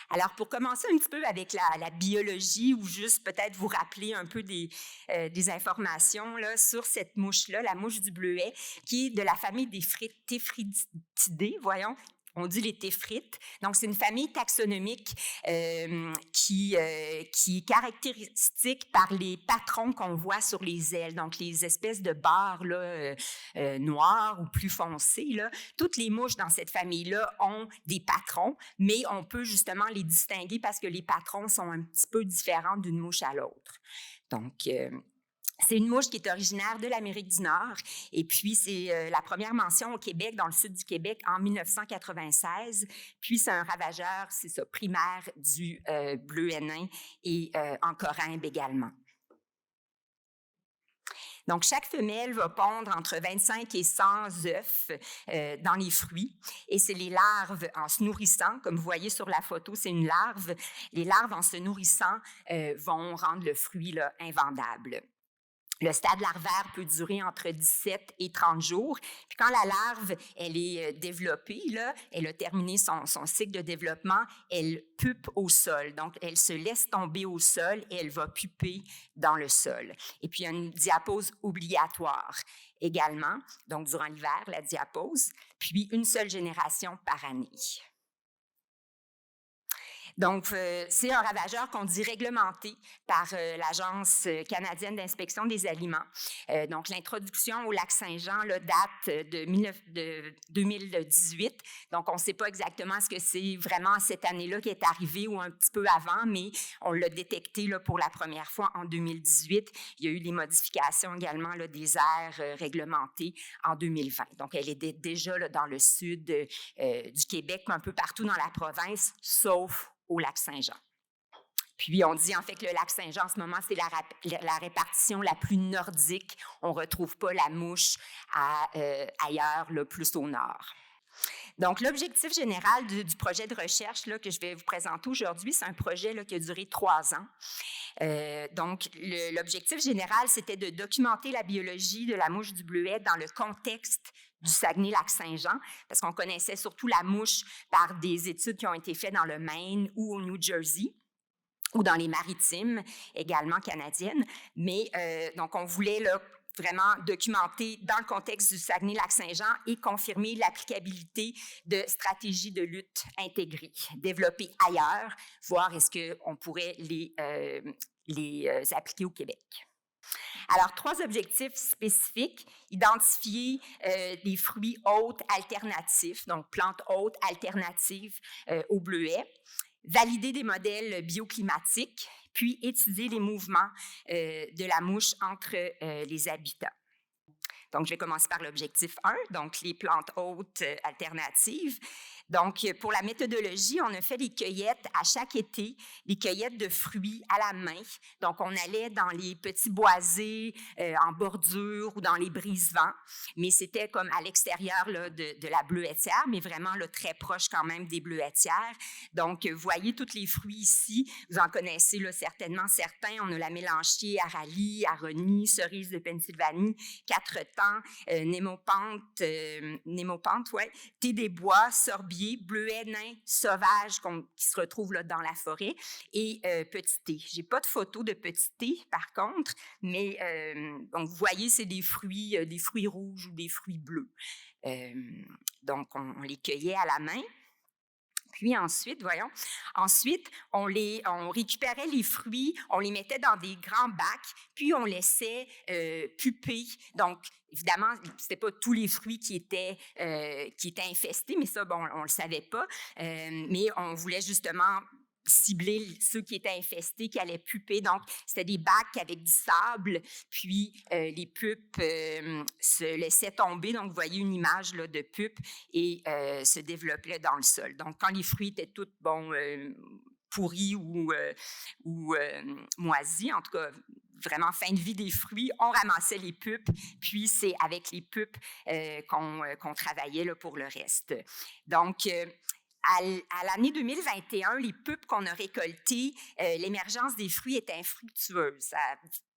Alors, pour commencer un petit peu avec la biologie ou juste peut-être vous rappeler un peu des informations là, sur cette mouche-là, la mouche du bleuet, qui est de la famille des téphrididés, voyons. On dit les téphrites. Donc, c'est une famille taxonomique qui est caractéristique par les patrons qu'on voit sur les ailes. Donc, les espèces de barres là, noires ou plus foncées. Là. Toutes les mouches dans cette famille-là ont des patrons, mais on peut justement les distinguer parce que les patrons sont un petit peu différents d'une mouche à l'autre. Donc, c'est une mouche qui est originaire de l'Amérique du Nord et puis c'est la première mention au Québec, dans le sud du Québec, en 1996. Puis c'est un ravageur, c'est ça, primaire du bleuet nain et en Corymbe également. Donc, chaque femelle va pondre entre 25 et 100 œufs dans les fruits et c'est les larves en se nourrissant, comme vous voyez sur la photo, c'est une larve. Les larves en se nourrissant vont rendre le fruit là, invendable. Le stade larvaire peut durer entre 17 et 30 jours. Puis quand la larve, elle est développée, là, elle a terminé son cycle de développement, elle pupe au sol. Donc, elle se laisse tomber au sol et elle va puper dans le sol. Et puis, il y a une diapause obligatoire également, donc durant l'hiver, la diapause, puis une seule génération par année. Donc, c'est un ravageur qu'on dit réglementé par l'Agence canadienne d'inspection des aliments. Donc, l'introduction au lac Saint-Jean là, date de 2018. Donc, on ne sait pas exactement ce que c'est vraiment cette année-là qui est arrivé ou un petit peu avant, mais on l'a détecté là, pour la première fois en 2018. Il y a eu les modifications également là, des aires réglementées en 2020. Donc, elle est déjà là, dans le sud du Québec, mais un peu partout dans la province, sauf au lac Saint-Jean. Puis, on dit en fait que le lac Saint-Jean, en ce moment, c'est la répartition la plus nordique. On ne retrouve pas la mouche ailleurs, là, plus au nord. Donc, l'objectif général du projet de recherche là, que je vais vous présenter aujourd'hui, c'est un projet là, qui a duré 3 ans. Donc, l'objectif général, c'était de documenter la biologie de la mouche du bleuet dans le contexte du Saguenay-Lac-Saint-Jean, parce qu'on connaissait surtout la mouche par des études qui ont été faites dans le Maine ou au New Jersey ou dans les maritimes également canadiennes. Mais donc, on voulait là, vraiment documenter dans le contexte du Saguenay-Lac-Saint-Jean et confirmer l'applicabilité de stratégies de lutte intégrées, développées ailleurs, voir est-ce qu'on pourrait les appliquer au Québec. Alors, 3 objectifs spécifiques. Identifier des fruits hôtes alternatifs, donc plantes hôtes alternatives au bleuet. Valider des modèles bioclimatiques, puis étudier les mouvements de la mouche entre les habitats. Donc, je vais commencer par l'objectif 1, donc les plantes hôtes alternatives. Donc, pour la méthodologie, on a fait des cueillettes à chaque été, des cueillettes de fruits à la main. Donc, on allait dans les petits boisés en bordure ou dans les brise-vents, mais c'était comme à l'extérieur là, de la bleuetière, mais vraiment là, très proche quand même des bleuetières. Donc, vous voyez tous les fruits ici, vous en connaissez là, certainement certains. On a la mélanchier, aralie, aronie, cerise de Pennsylvanie, quatre-temps, némopante, ouais, thé des bois, sorbier, bleuet nain sauvage qui se retrouve là, dans la forêt et petit thé. Je n'ai pas de photo de petit thé par contre, mais donc vous voyez, c'est des fruits rouges ou des fruits bleus. Donc on les cueillait à la main. Puis ensuite, on récupérait les fruits, on les mettait dans des grands bacs, puis on laissait puper. Donc, évidemment, c'était pas tous les fruits qui étaient infestés, mais ça, bon, on le savait pas. Mais on voulait justement cibler ceux qui étaient infestés, qui allaient puper. Donc, c'était des bacs avec du sable, puis les pupes se laissaient tomber. Donc, vous voyez une image là, de pupe et se développaient dans le sol. Donc, quand les fruits étaient tous pourris ou moisis, en tout cas, vraiment fin de vie des fruits, on ramassait les pupes, puis c'est avec les pupes qu'on travaillait là, pour le reste. Donc, à l'année 2021, les pupes qu'on a récoltées, l'émergence des fruits était infructueuse. Ça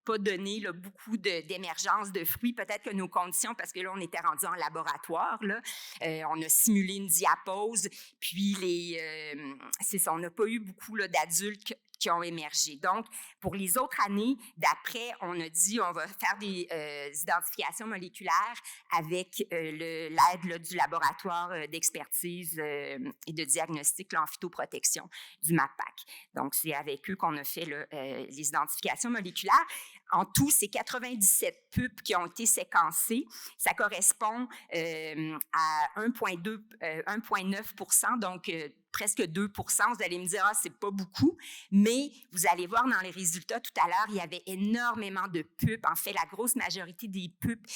pas donné là, beaucoup d'émergence de fruits. Peut-être que nos conditions, parce que là, on était rendu en laboratoire, là, on a simulé une diapause, puis c'est ça, on n'a pas eu beaucoup là, d'adultes qui ont émergé. Donc, pour les autres années d'après, on a dit on va faire des identifications moléculaires avec l'aide du laboratoire d'expertise et de diagnostic là, en phytoprotection du MAPAC. Donc, c'est avec eux qu'on a fait là, les identifications moléculaires. En tout, c'est 97 pupes qui ont été séquencées. Ça correspond à 1,9 %, donc presque 2 %. Vous allez me dire, c'est pas beaucoup, mais vous allez voir dans les résultats tout à l'heure, il y avait énormément de pupes. En fait, la grosse majorité des pupes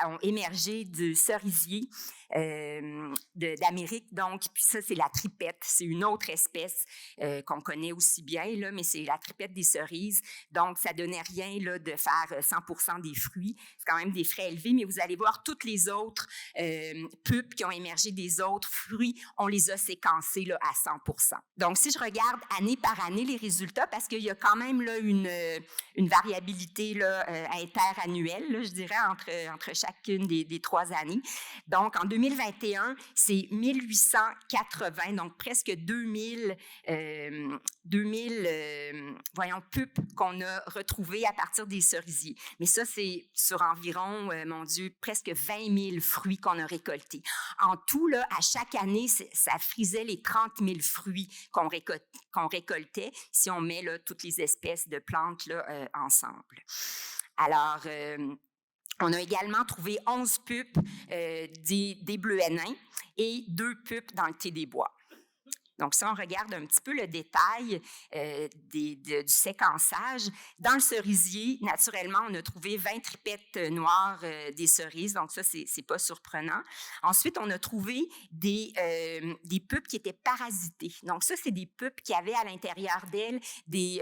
ont émergé du cerisier d'Amérique. Donc, puis ça, c'est la tripette. C'est une autre espèce qu'on connaît aussi bien, là, mais c'est la tripette des cerises. Donc, ça donnait rien là, de faire 100% des fruits. C'est quand même des frais élevés, mais vous allez voir toutes les autres pupes qui ont émergé des autres fruits, on les a séquencés là, à 100%. Donc, si je regarde année par année les résultats, parce qu'il y a quand même là, une variabilité là, interannuelle, là, je dirais, entre chacune des 3 années. Donc, en 2021, c'est 1880, donc presque 2000 pupes qu'on a retrouvées à partir des cerisiers. Mais ça, c'est sur environ, mon Dieu, presque 20 000 fruits qu'on a récoltés. En tout, là, à chaque année, ça frisait les 30 000 fruits qu'on récoltait si on met là, toutes les espèces de plantes là, ensemble. Alors, on a également trouvé 11 pupes des bleuets nains et 2 pupes dans le thé des bois. Donc, si on regarde un petit peu le détail du séquençage, dans le cerisier, naturellement, on a trouvé 20 tripettes noires des cerises, donc ça, c'est pas surprenant. Ensuite, on a trouvé des pupes qui étaient parasitées. Donc, ça, c'est des pupes qui avaient à l'intérieur d'elles des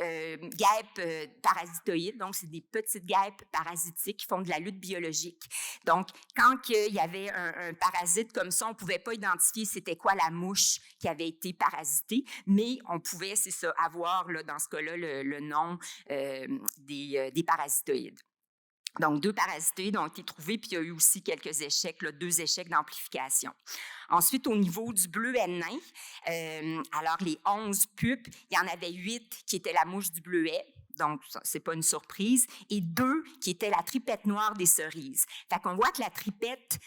guêpes parasitoïdes, donc c'est des petites guêpes parasitiques qui font de la lutte biologique. Donc, quand il y avait un parasite comme ça, on ne pouvait pas identifier c'était quoi la mouche qui avait été parasité, mais on pouvait, c'est ça, avoir là, dans ce cas-là le nom des parasitoïdes. Donc, 2 parasitoïdes ont été trouvés, puis il y a eu aussi quelques échecs, là, 2 échecs d'amplification. Ensuite, au niveau du bleuet nain, alors les 11 pupes, il y en avait 8 qui étaient la mouche du bleuet, donc c'est pas une surprise, et 2 qui étaient la tripette noire des cerises. Fait qu'on voit que la tripette,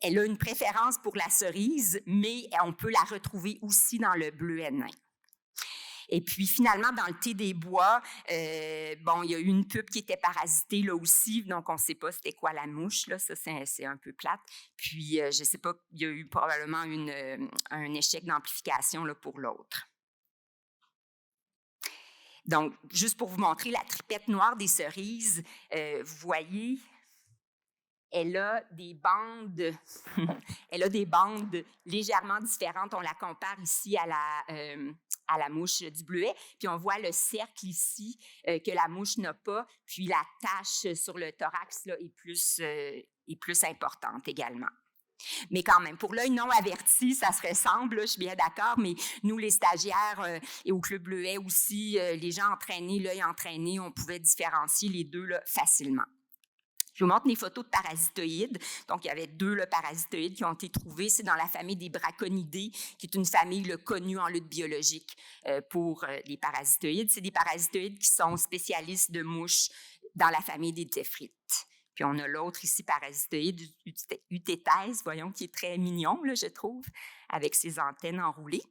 elle a une préférence pour la cerise, mais on peut la retrouver aussi dans le bleuet nain. Et puis, finalement, dans le thé des bois, il y a eu une pupe qui était parasitée là aussi, donc on ne sait pas c'était quoi la mouche, là, ça c'est un peu plate. Puis, je ne sais pas, il y a eu probablement un échec d'amplification là, pour l'autre. Donc, juste pour vous montrer la tripette noire des cerises, vous voyez, elle a des bandes, légèrement différentes. On la compare ici à la mouche du bleuet. Puis on voit le cercle ici que la mouche n'a pas. Puis la tache sur le thorax là, est plus importante également. Mais quand même, pour l'œil non averti, ça se ressemble, là, je suis bien d'accord, mais nous, les stagiaires et au Club Bleuet aussi, les gens entraînés, l'œil entraîné, on pouvait différencier les deux là, facilement. Je vous montre les photos de parasitoïdes. Donc, il y avait 2 parasitoïdes qui ont été trouvés. C'est dans la famille des braconidés, qui est une famille connue en lutte biologique pour les parasitoïdes. C'est des parasitoïdes qui sont spécialistes de mouches dans la famille des téphrites. Puis, on a l'autre ici, parasitoïde utéthèse, voyons, qui est très mignon, là, je trouve, avec ses antennes enroulées.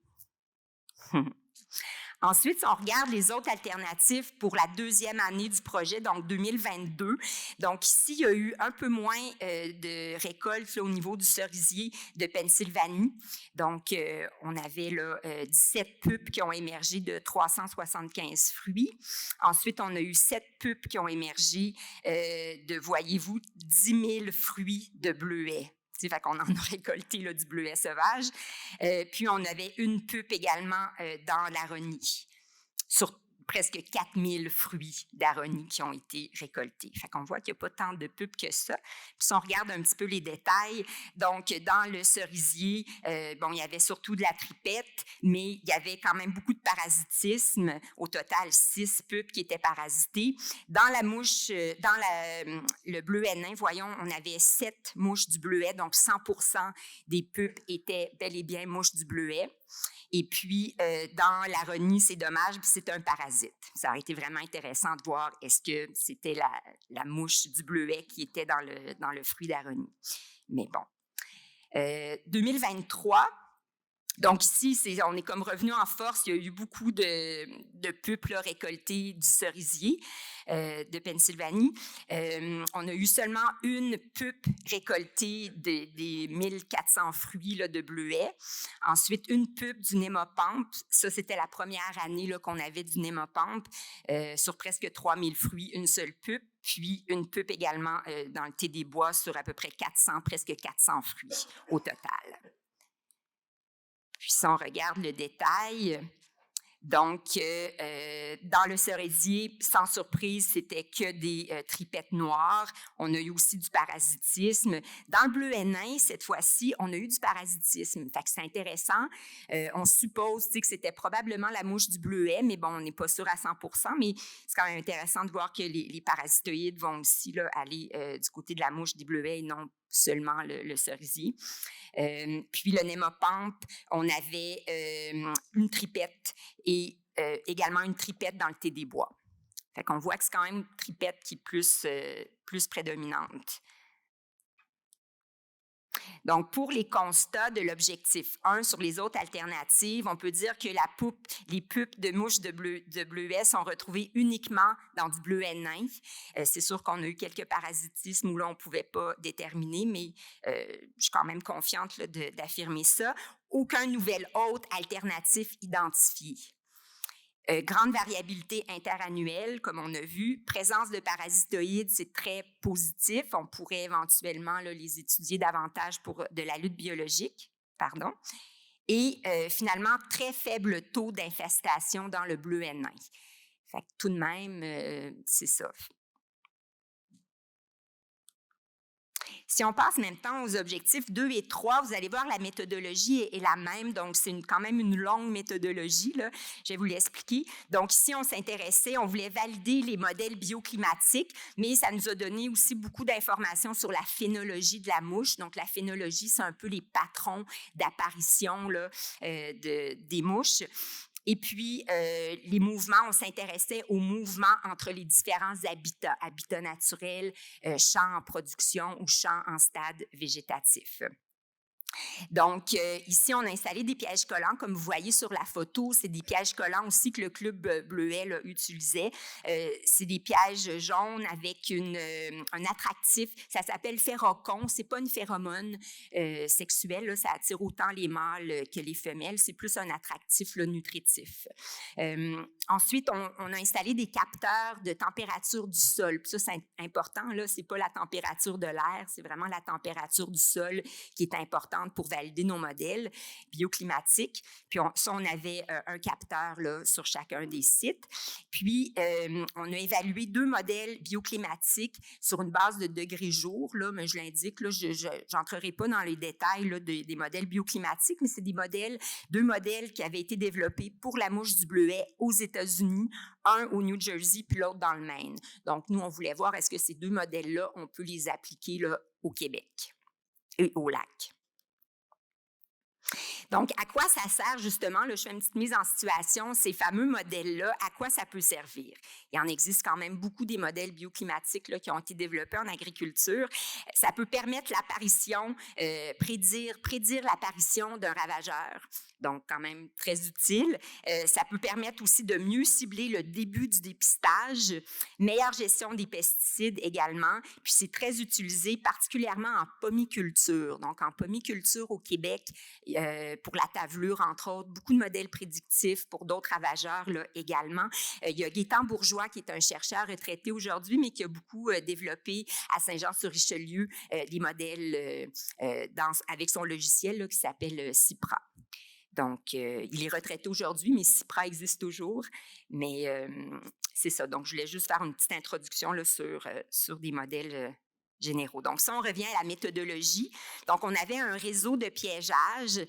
Ensuite, si on regarde les autres alternatives pour la 2e année du projet, donc 2022, donc ici, il y a eu un peu moins de récoltes là, au niveau du cerisier de Pennsylvanie. Donc, on avait là, 17 pupes qui ont émergé de 375 fruits. Ensuite, on a eu 7 pupes qui ont émergé de, voyez-vous, 10 000 fruits de bleuets. Fait qu'on en a récolté là, du bleuet sauvage. Puis, on avait une pupe également dans l'Aronie. presque 4000 fruits d'aronie qui ont été récoltés. Fait qu'on voit qu'il n'y a pas tant de pupes que ça. Puis si on regarde un petit peu les détails, donc dans le cerisier, il y avait surtout de la tripette, mais il y avait quand même beaucoup de parasitisme. Au total, 6 pupes qui étaient parasitées. Dans la mouche, le bleuet nain, voyons, on avait 7 mouches du bleuet, donc 100% des pupes étaient bel et bien mouches du bleuet. Et puis, dans l'aronie, c'est dommage, c'est un parasite. Ça aurait été vraiment intéressant de voir est-ce que c'était la mouche du bleuet qui était dans le fruit d'aronie. Mais bon. 2023, donc ici, on est comme revenu en force. Il y a eu beaucoup de pupes récoltées du cerisier de Pennsylvanie. On a eu seulement une pupe récoltée des 1400 fruits de bleuet. Ensuite, une pupe du némopampe. Ça, c'était la première année qu'on avait du némopampe. Sur presque 3000 fruits, une seule pupe. Puis une pupe également dans le thé des bois sur à peu près presque 400 fruits au total. Puis si on regarde le détail, donc dans le cerisier, sans surprise, c'était que des tripettes noires. On a eu aussi du parasitisme. Dans le bleuet nain, cette fois-ci, on a eu du parasitisme. Fait que c'est intéressant. On suppose que c'était probablement la mouche du bleuet, mais bon, on n'est pas sûr à 100%, mais c'est quand même intéressant de voir que les parasitoïdes vont aussi aller du côté de la mouche des bleuets et non seulement le cerisier. Puis le némopampe, on avait une tripette et également une tripette dans le thé des bois. Fait qu'on voit que c'est quand même une tripette qui est plus prédominante. Donc, pour les constats de l'objectif 1 sur les autres alternatives, on peut dire que les pupes de mouches de bleuet sont retrouvées uniquement dans du bleuet nain. C'est sûr qu'on a eu quelques parasitismes où là, on ne pouvait pas déterminer, mais je suis quand même confiante d'affirmer ça. Aucun nouvel hôte alternatif identifié. Grande variabilité interannuelle, comme on a vu. Présence de parasitoïdes, c'est très positif. On pourrait éventuellement les étudier davantage pour de la lutte biologique. Et finalement, très faible taux d'infestation dans le bleuet nain. Fait que tout de même, c'est ça. Si on passe en même temps aux objectifs 2 et 3, vous allez voir la méthodologie est la même, donc c'est quand même une longue méthodologie, là. Je vais vous l'expliquer. Donc ici, on s'intéressait, on voulait valider les modèles bioclimatiques, mais ça nous a donné aussi beaucoup d'informations sur la phénologie de la mouche. Donc la phénologie, c'est un peu les patrons d'apparition des mouches. Et puis, les mouvements, on s'intéressait aux mouvements entre les différents habitats naturels, champs en production ou champs en stade végétatif. Donc, ici, on a installé des pièges collants, comme vous voyez sur la photo. C'est des pièges collants aussi que le Club bleuet utilisait. C'est des pièges jaunes avec un attractif. Ça s'appelle phérocon. C'est pas une phéromone sexuelle. Là. Ça attire autant les mâles que les femelles. C'est plus un attractif nutritif. Ensuite, on a installé des capteurs de température du sol. Puis ça, c'est important. Là, c'est pas la température de l'air, c'est vraiment la température du sol qui est importante pour valider nos modèles bioclimatiques. Puis on avait un capteur sur chacun des sites. Puis, on a évalué 2 modèles bioclimatiques sur une base de degrés jour. Là, mais je l'indique, là, je n'entrerai pas dans les détails des modèles bioclimatiques, mais c'est 2 modèles qui avaient été développés pour la mouche du bleuet aux États-Unis, un au New Jersey puis l'autre dans le Maine. Donc, nous, on voulait voir est-ce que ces 2 modèles-là, on peut les appliquer au Québec et au lac. Donc, à quoi ça sert justement, là, je fais une petite mise en situation, ces fameux modèles-là, à quoi ça peut servir? Il en existe quand même beaucoup des modèles bioclimatiques là, qui ont été développés en agriculture. Ça peut permettre l'apparition, prédire l'apparition d'un ravageur, donc quand même très utile. Ça peut permettre aussi de mieux cibler le début du dépistage, meilleure gestion des pesticides également, puis c'est très utilisé particulièrement en pomiculture. Donc, en pomiculture au Québec, pour la tavelure, entre autres, beaucoup de modèles prédictifs pour d'autres ravageurs là, également. Il y a Gaétan Bourgeois, qui est un chercheur retraité aujourd'hui, mais qui a beaucoup développé à Saint-Jean-sur-Richelieu des modèles avec son logiciel là, qui s'appelle CIPRA. Donc, il est retraité aujourd'hui, mais CIPRA existe toujours. Mais c'est ça. Donc, je voulais juste faire une petite introduction là, sur des modèles généraux. Donc, ça, on revient à la méthodologie. Donc, on avait un réseau de piégeage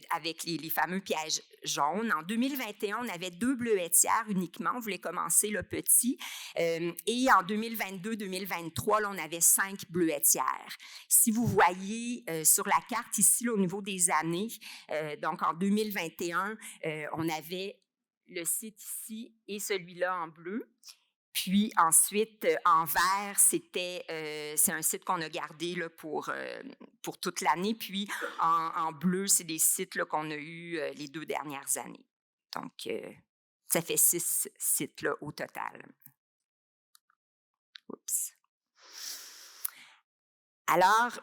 avec les fameux pièges jaunes. En 2021, on avait 2 bleuetières uniquement. On voulait commencer le petit. Et en 2022-2023, là, on avait 5 bleuetières. Si vous voyez sur la carte ici, là, au niveau des années, donc en 2021, on avait le site ici et celui-là en bleu. Puis ensuite, en vert, c'est un site qu'on a gardé là, pour toute l'année. Puis en bleu, c'est des sites là, qu'on a eus les 2 dernières années. Donc, ça fait 6 sites là, au total. Oups. Alors,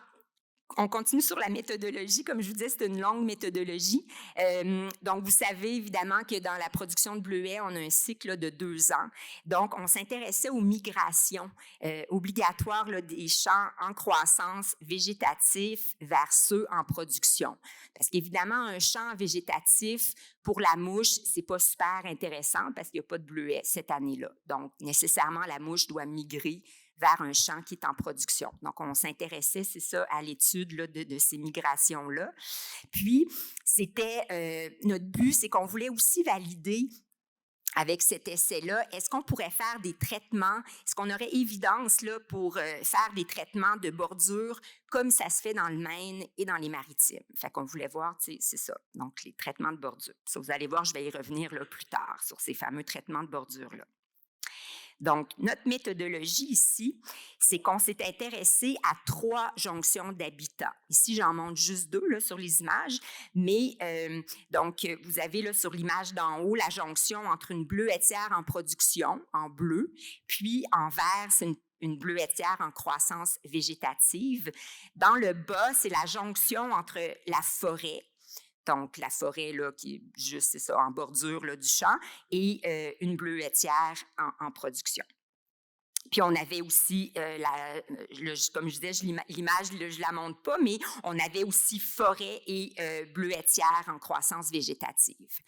on continue sur la méthodologie. Comme je vous disais, c'est une longue méthodologie. Donc, vous savez évidemment que dans la production de bleuets, on a un cycle là, de 2 ans. Donc, on s'intéressait aux migrations obligatoires là, des champs en croissance végétatif vers ceux en production. Parce qu'évidemment, un champ végétatif, pour la mouche, c'est pas super intéressant parce qu'il n'y a pas de bleuets cette année-là. Donc, nécessairement, la mouche doit migrer vers un champ qui est en production. Donc, on s'intéressait, c'est ça, à l'étude là, de ces migrations-là. Puis, notre but, c'est qu'on voulait aussi valider avec cet essai-là, est-ce qu'on pourrait faire des traitements, est-ce qu'on aurait évidence là, pour faire des traitements de bordure comme ça se fait dans le Maine et dans les Maritimes? Fait qu'on voulait voir, c'est ça, donc les traitements de bordure. Ça, vous allez voir, je vais y revenir là, plus tard sur ces fameux traitements de bordure-là. Donc, notre méthodologie ici, c'est qu'on s'est intéressé à 3 jonctions d'habitat. Ici, j'en montre juste 2 là, sur les images, mais donc, vous avez là, sur l'image d'en haut la jonction entre une bleuetière en production, en bleu, puis en vert, c'est une bleuetière en croissance végétative. Dans le bas, c'est la jonction entre la forêt, donc la forêt là, qui est juste, c'est ça, en bordure là, du champ, et une bleuetière en production. Puis on avait aussi, comme je disais, l'image, je ne la montre pas, mais on avait aussi forêt et bleuetière en croissance végétative.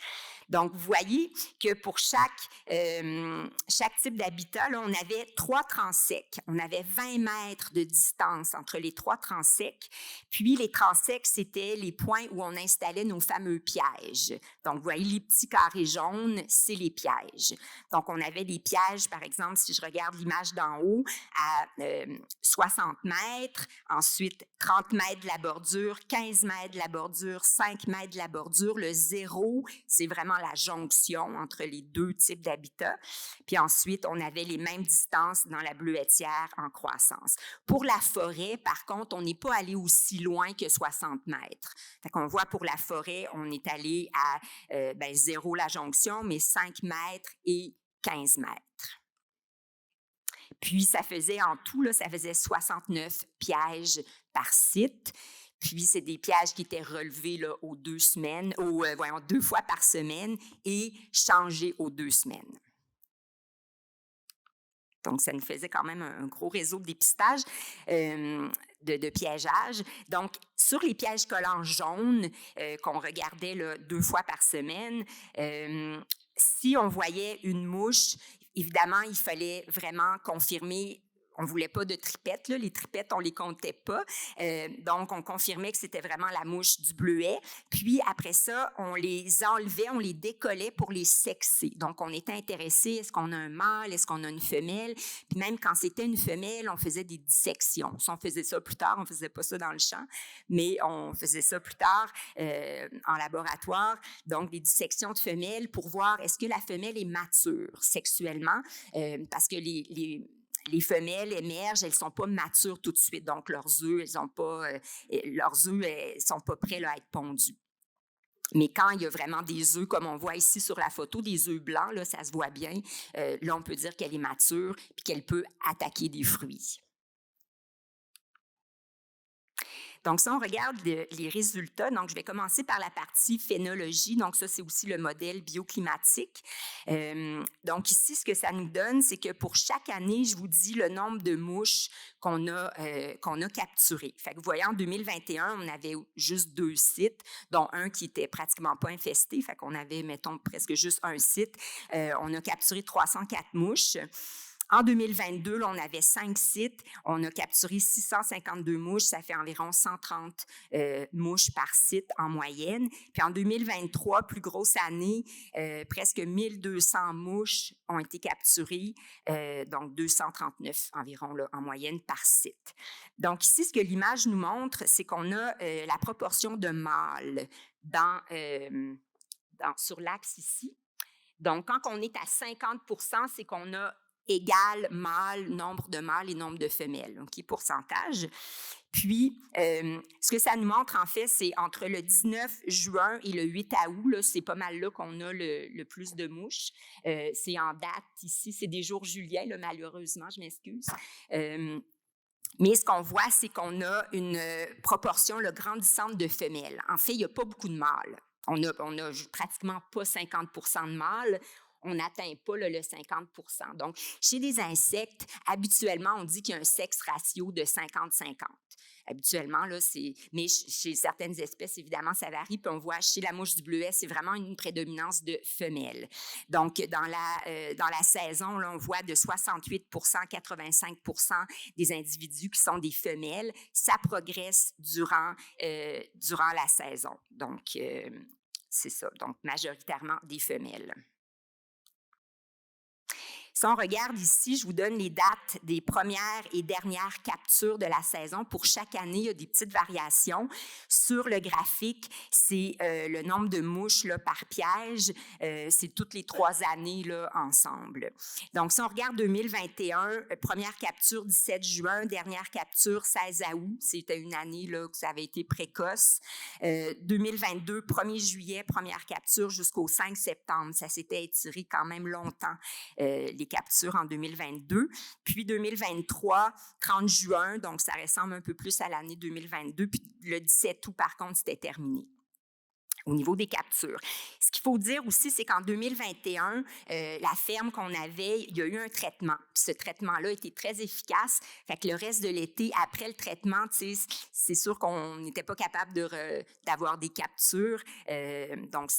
Donc, vous voyez que pour chaque type d'habitat, là, on avait 3 transects. On avait 20 mètres de distance entre les 3 transects. Puis, les transects, c'était les points où on installait nos fameux pièges. Donc, vous voyez, les petits carrés jaunes, c'est les pièges. Donc, on avait des pièges, par exemple, si je regarde l'image d'en haut, à 60 mètres, ensuite 30 mètres de la bordure, 15 mètres de la bordure, 5 mètres de la bordure. Le 0, c'est vraiment la jonction entre les 2 types d'habitats. Puis ensuite, on avait les mêmes distances dans la bleuetière en croissance. Pour la forêt, par contre, on n'est pas allé aussi loin que 60 mètres. Fait qu'on voit pour la forêt, on est allé à 0 la jonction, mais 5 mètres et 15 mètres. Puis, ça faisait en tout, là, ça faisait 69 pièges par site. Puis, c'est des pièges qui étaient relevés là, aux 2 semaines, 2 fois par semaine et changés aux 2 semaines. Donc, ça nous faisait quand même un gros réseau de dépistage de piégeage. Donc, sur les pièges collants jaunes qu'on regardait là, 2 fois par semaine, si on voyait une mouche, évidemment, il fallait vraiment confirmer. On ne voulait pas de tripettes. Là. Les tripettes, on ne les comptait pas. Donc, on confirmait que c'était vraiment la mouche du bleuet. Puis, après ça, on les enlevait, on les décollait pour les sexer. Donc, on était intéressé, est-ce qu'on a un mâle, est-ce qu'on a une femelle? Puis même quand c'était une femelle, on faisait des dissections. Si on faisait ça plus tard, on ne faisait pas ça dans le champ, mais on faisait ça plus tard en laboratoire. Donc, des dissections de femelles pour voir est-ce que la femelle est mature sexuellement, parce que les femelles émergent, elles ne sont pas matures tout de suite, donc leurs œufs, sont pas prêts là, à être pondus. Mais quand il y a vraiment des œufs, comme on voit ici sur la photo, des œufs blancs, là, ça se voit bien, là, on peut dire qu'elle est mature et qu'elle peut attaquer des fruits. Donc, si on regarde les résultats, donc je vais commencer par la partie phénologie. Donc, ça, c'est aussi le modèle bioclimatique. Donc, ici, ce que ça nous donne, c'est que pour chaque année, je vous dis le nombre de mouches qu'on a capturées. Fait que vous voyez, en 2021, on avait juste 2 sites, dont un qui était pratiquement pas infesté. Fait qu'on avait, mettons, presque juste un site. On a capturé 304 mouches. En 2022, là, on avait 5 sites. On a capturé 652 mouches. Ça fait environ 130 mouches par site en moyenne. Puis en 2023, plus grosse année, presque 1200 mouches ont été capturées, donc 239 environ là, en moyenne par site. Donc ici, ce que l'image nous montre, c'est qu'on a la proportion de mâles sur l'axe ici. Donc, quand on est à 50 %, c'est qu'on a égal mâle, nombre de mâles et nombre de femelles, OK, pourcentage. Puis, ce que ça nous montre, en fait, c'est entre le 19 juin et le 8 août, là, c'est pas mal là qu'on a le plus de mouches. C'est en date ici, c'est des jours juliens, là, malheureusement, je m'excuse. Mais ce qu'on voit, c'est qu'on a une proportion là, grandissante de femelles. En fait, il n'y a pas beaucoup de mâles. On a pratiquement pas 50 % de mâles. On n'atteint pas là, le 50 %. Donc, chez les insectes, habituellement, on dit qu'il y a un sexe ratio de 50-50. Habituellement, là, mais chez certaines espèces, évidemment, ça varie. Puis on voit chez la mouche du bleuet, c'est vraiment une prédominance de femelles. Donc, dans la saison, là, on voit de 68 % 85 % des individus qui sont des femelles. Ça progresse durant la saison. Donc, c'est ça. Donc, majoritairement des femelles. Si on regarde ici, je vous donne les dates des premières et dernières captures de la saison. Pour chaque année, il y a des petites variations. Sur le graphique, c'est le nombre de mouches là, par piège. C'est toutes les 3 années là, ensemble. Donc, si on regarde 2021, première capture 17 juin, dernière capture 16 août. C'était une année là, que ça avait été précoce. 2022, 1er juillet, première capture jusqu'au 5 septembre. Ça s'était étiré quand même longtemps. Les captures en 2022. Puis 2023, 30 juin, donc ça ressemble un peu plus à l'année 2022. Puis le 17 août, par contre, c'était terminé au niveau des captures. Ce qu'il faut dire aussi, c'est qu'en 2021, la ferme qu'on avait, il y a eu un traitement. Puis ce traitement-là était très efficace. Fait que le reste de l'été, après le traitement, c'est sûr qu'on n'était pas capable d'avoir des captures. Donc,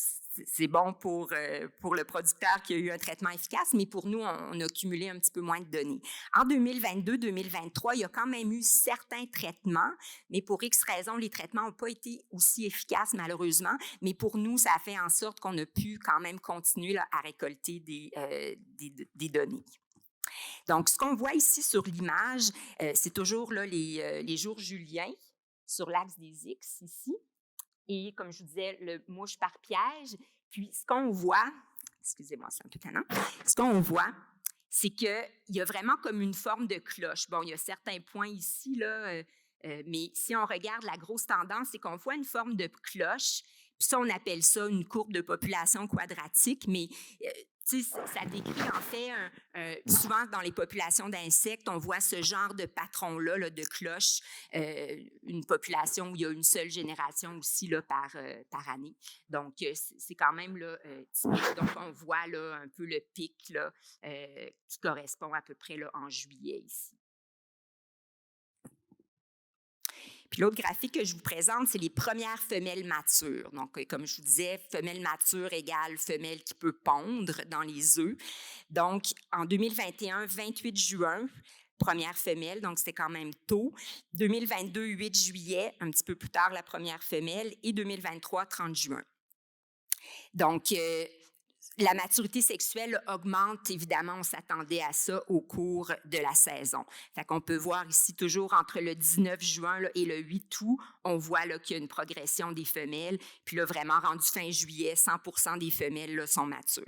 c'est bon pour le producteur qui a eu un traitement efficace, mais pour nous, on a cumulé un petit peu moins de données. En 2022-2023, il y a quand même eu certains traitements, mais pour X raisons, les traitements n'ont pas été aussi efficaces, malheureusement. Mais pour nous, ça a fait en sorte qu'on a pu quand même continuer là, à récolter des données. Donc, ce qu'on voit ici sur l'image, c'est toujours là, les jours juliens sur l'axe des X ici. Et comme je vous disais, le mouche par piège. Puis ce qu'on voit, excusez-moi, c'est un peu tannant. Ce qu'on voit, c'est qu'il y a vraiment comme une forme de cloche. Bon, il y a certains points ici, là, mais si on regarde la grosse tendance, c'est qu'on voit une forme de cloche. Puis ça, on appelle ça une courbe de population quadratique, mais ça décrit en fait, souvent dans les populations d'insectes, on voit ce genre de patron-là là, de cloche, une population où il y a une seule génération aussi là, par année. Donc, c'est quand même là, typique. Donc, on voit là, un peu le pic là, qui correspond à peu près là, en juillet ici. Puis l'autre graphique que je vous présente, c'est les premières femelles matures. Donc, comme je vous disais, femelle mature égale femelle qui peut pondre dans les œufs. Donc, en 2021, 28 juin, première femelle, donc c'était quand même tôt. 2022, 8 juillet, un petit peu plus tard, la première femelle. Et 2023, 30 juin. Donc, la maturité sexuelle augmente, évidemment, on s'attendait à ça au cours de la saison. Fait qu'on peut voir ici, toujours entre le 19 juin là, et le 8 août, on voit qu'il y a une progression des femelles. Puis là, vraiment, rendu fin juillet, 100 % des femelles là, sont matures.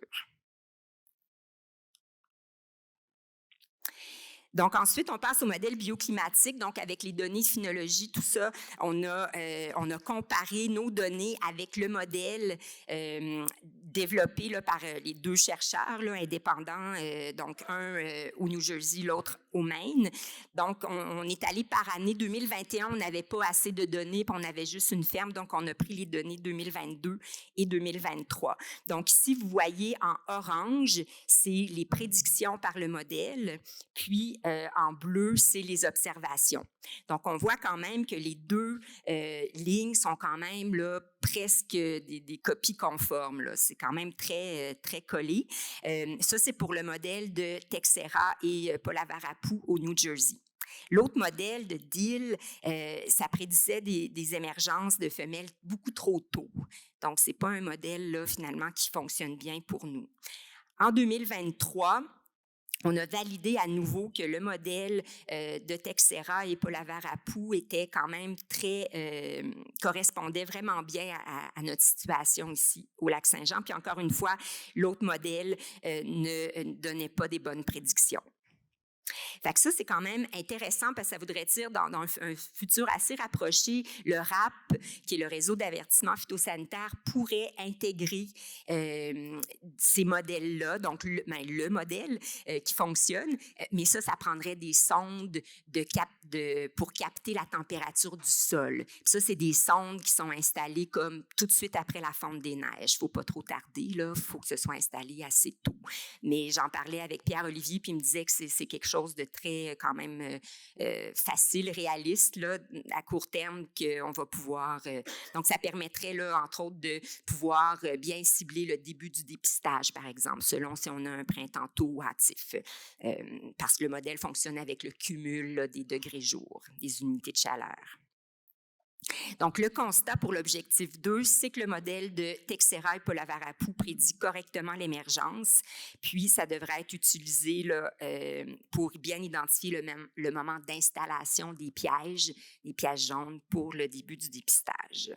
Donc, ensuite, on passe au modèle bioclimatique. Donc, avec les données de phénologie, tout ça, on a comparé nos données avec le modèle développé là, par les 2 chercheurs là, indépendants, donc un au New Jersey, l'autre au Maine. Donc, on est allé par année. 2021, on n'avait pas assez de données, puis on avait juste une ferme, donc on a pris les données 2022 et 2023. Donc, ici, vous voyez en orange, c'est les prédictions par le modèle, puis en bleu, c'est les observations. Donc, on voit quand même que les deux lignes sont quand même là, presque des copies conformes. Là. C'est quand même très, très collé. Ça, c'est pour le modèle de Texera et Polavarapu au New Jersey. L'autre modèle de Deal, ça prédisait des émergences de femelles beaucoup trop tôt. Donc, ce n'est pas un modèle, là, finalement, qui fonctionne bien pour nous. En 2023, on a validé à nouveau que le modèle de Texera et Polavarapu était quand même très correspondait vraiment bien à notre situation ici au Lac-Saint-Jean. Puis encore une fois, l'autre modèle ne donnait pas des bonnes prédictions. Fait que ça, c'est quand même intéressant parce que ça voudrait dire dans un futur assez rapproché, le RAP, qui est le réseau d'avertissement phytosanitaire, pourrait intégrer ces modèles-là, donc le modèle qui fonctionne, mais ça prendrait des sondes pour capter la température du sol. Puis ça, c'est des sondes qui sont installées comme tout de suite après la fonte des neiges. Il ne faut pas trop tarder, il faut que ce soit installé assez tôt. Mais j'en parlais avec Pierre-Olivier, puis il me disait que c'est quelque chose de très, quand même, facile, réaliste, là, à court terme, qu'on va pouvoir... donc, ça permettrait, là, entre autres, de pouvoir bien cibler le début du dépistage, par exemple, selon si on a un printemps tôt ou hâtif, parce que le modèle fonctionne avec le cumul là, des degrés jour, des unités de chaleur. Donc, le constat pour l'objectif 2, c'est que le modèle de Texera et Polavarapu prédit correctement l'émergence, puis ça devrait être utilisé là, pour bien identifier le moment d'installation des pièges jaunes pour le début du dépistage.